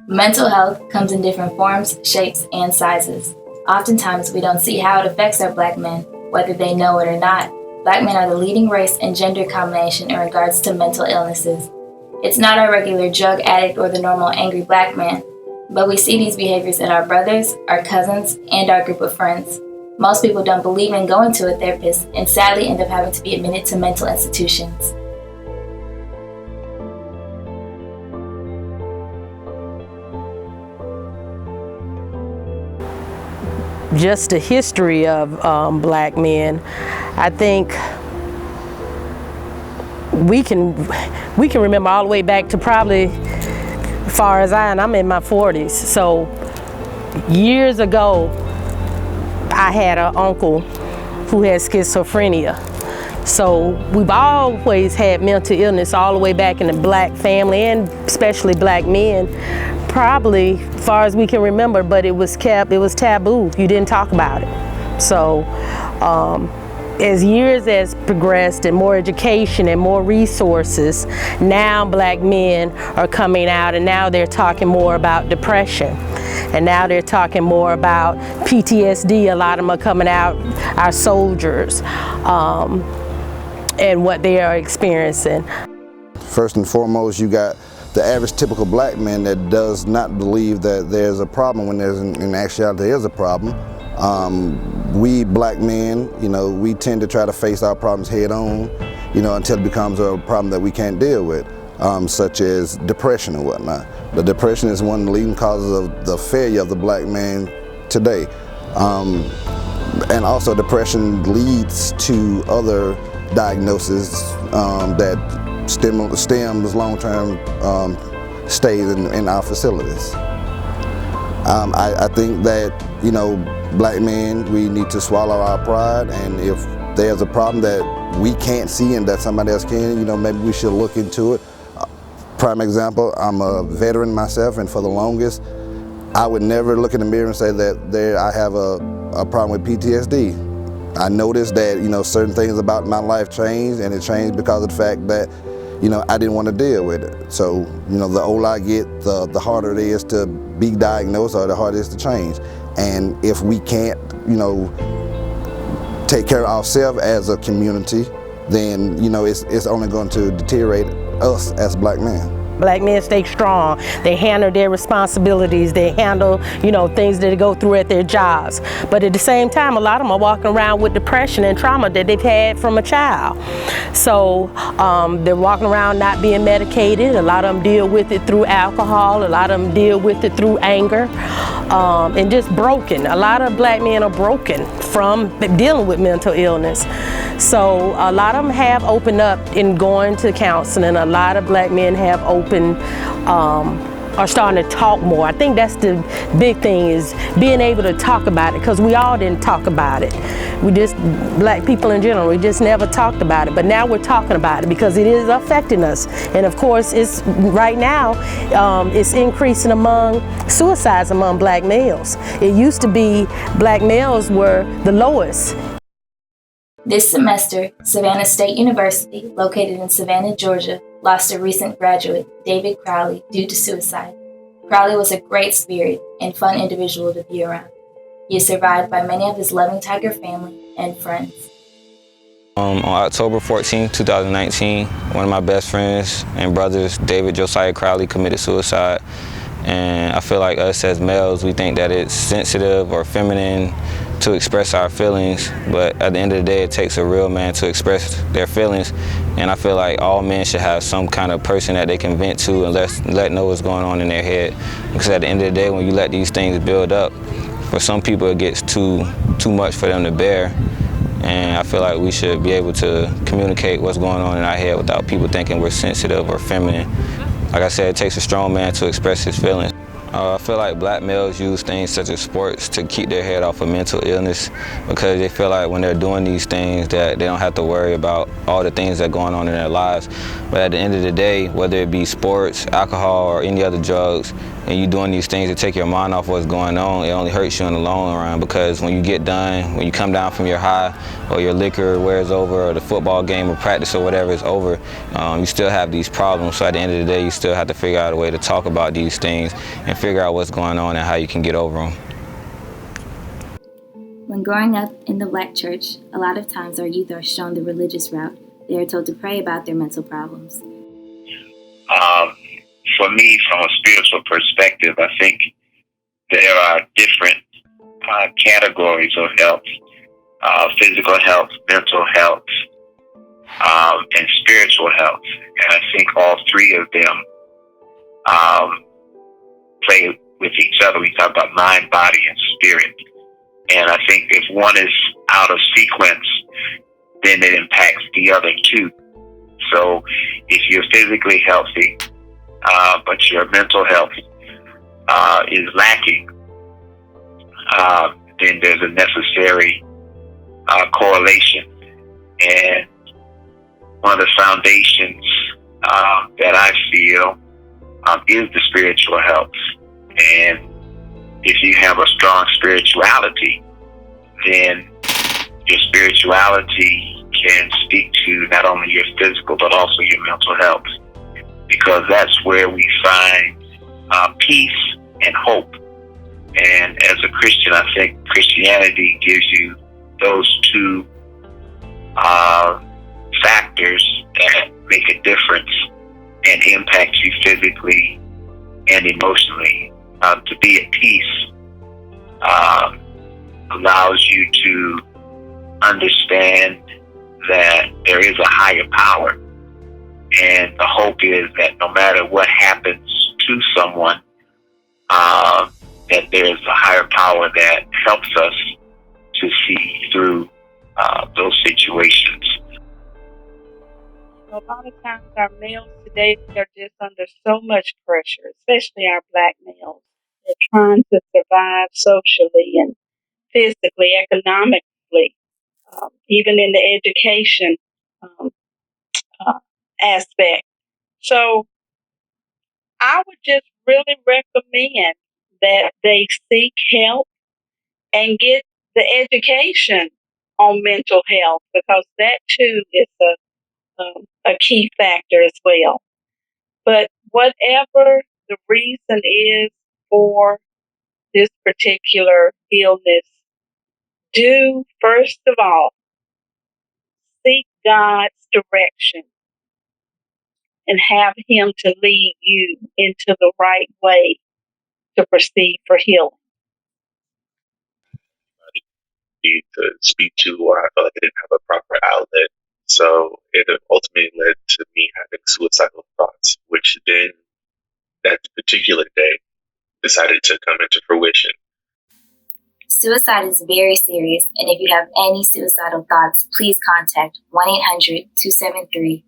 Mental health comes in different forms, shapes, and sizes. Oftentimes, we don't see how it affects our Black men, whether they know it or not. Black men are the leading race and gender combination in regards to mental illnesses. It's not our regular drug addict or the normal angry Black man, but we see these behaviors in our brothers, our cousins, and our group of friends. Most people don't believe in going to a therapist and sadly end up having to be admitted to mental institutions. Just the history of Black men, I think we can remember all the way back to probably as far as I'm in my 40s. So years ago, I had an uncle who had schizophrenia. So we've always had mental illness all the way back in the Black family and especially Black men. Probably, as far as we can remember, but it was taboo. You didn't talk about it. So, as years has progressed and more education and more resources, now Black men are coming out and now they're talking more about depression. And now they're talking more about PTSD. A lot of them are coming out, our soldiers, and what they are experiencing. First and foremost, you got the average typical Black man that does not believe that there's a problem when there's in actuality there is a problem. We Black men, we tend to try to face our problems head on, until it becomes a problem that we can't deal with, such as depression and whatnot. The depression is one of the leading causes of the failure of the Black man today. And also depression leads to other diagnoses that stems long-term stays in our facilities. I think that, Black men, we need to swallow our pride, and if there's a problem that we can't see and that somebody else can, maybe we should look into it. Prime example, I'm a veteran myself, and for the longest, I would never look in the mirror and say that I have a problem with PTSD. I noticed that, certain things about my life changed, and it changed because of the fact that I didn't want to deal with it. So, the older I get, the harder it is to be diagnosed or the harder it is to change. And if we can't, take care of ourselves as a community, then, it's only going to deteriorate us as Black men. Black men stay strong. They handle their responsibilities. They handle, things that they go through at their jobs. But at the same time, a lot of them are walking around with depression and trauma that they've had from a child. So they're walking around not being medicated. A lot of them deal with it through alcohol. A lot of them deal with it through anger, and just broken. A lot of Black men are broken from dealing with mental illness. So a lot of them have opened up in going to counseling. A lot of Black men have are starting to talk more. I think that's the big thing, is being able to talk about it, because we all didn't talk about it. Black people in general, we just never talked about it. But now we're talking about it because it is affecting us. And of course, right now, it's increasing among suicides among Black males. It used to be Black males were the lowest. This semester, Savannah State University, located in Savannah, Georgia, lost a recent graduate, David Crowley, due to suicide. Crowley was a great spirit and fun individual to be around. He is survived by many of his loving Tiger family and friends. On October 14, 2019, one of my best friends and brothers, David Josiah Crowley, committed suicide. And I feel like us as males, we think that it's sensitive or feminine to express our feelings, but at the end of the day, it takes a real man to express their feelings. And I feel like all men should have some kind of person that they can vent to and let know what's going on in their head. Because at the end of the day, when you let these things build up, for some people it gets too much for them to bear. And I feel like we should be able to communicate what's going on in our head without people thinking we're sensitive or feminine. Like I said, it takes a strong man to express his feelings. I feel like black males use things such as sports to keep their head off of mental illness because they feel like when they're doing these things that they don't have to worry about all the things that are going on in their lives. But at the end of the day, whether it be sports, alcohol, or any other drugs, and you doing these things to take your mind off what's going on, it only hurts you in the long run because when you get done, when you come down from your high or your liquor wears over or the football game or practice or whatever is over, you still have these problems. So at the end of the day, you still have to figure out a way to talk about these things and figure out what's going on and how you can get over them. When growing up in the Black church, a lot of times our youth are shown the religious route. They are told to pray about their mental problems. For me, from a spiritual perspective, I think there are different categories of health: physical health, mental health, and spiritual health. And I think all three of them play with each other. We talk about mind, body, and spirit. And I think if one is out of sequence, then it impacts the other two. So if you're physically healthy, but your mental health is lacking, then there's a necessary correlation. And one of the foundations that I feel is the spiritual health. And if you have a strong spirituality, then your spirituality can speak to not only your physical but also your mental health, because that's where we find peace and hope. And as a Christian, I think Christianity gives you those two factors that make a difference and impact you physically and emotionally. To be at peace allows you to understand that there is a higher power. And the hope is that no matter what happens to someone, that there's a higher power that helps us to see through those situations. A lot of times our males today, they're just under so much pressure, especially our black males. They're trying to survive socially and physically, economically, even in the education aspect. So I would just really recommend that they seek help and get the education on mental health, because that too is a key factor as well. But whatever the reason is for this particular illness, do first of all seek God's direction and have Him to lead you into the right way to proceed for healing. Need to speak to, or I felt like I didn't have a proper outlet. So it ultimately led to me having suicidal thoughts, which then that particular day decided to come into fruition. Suicide is very serious, and if you have any suicidal thoughts, please contact 1-800-273-8255.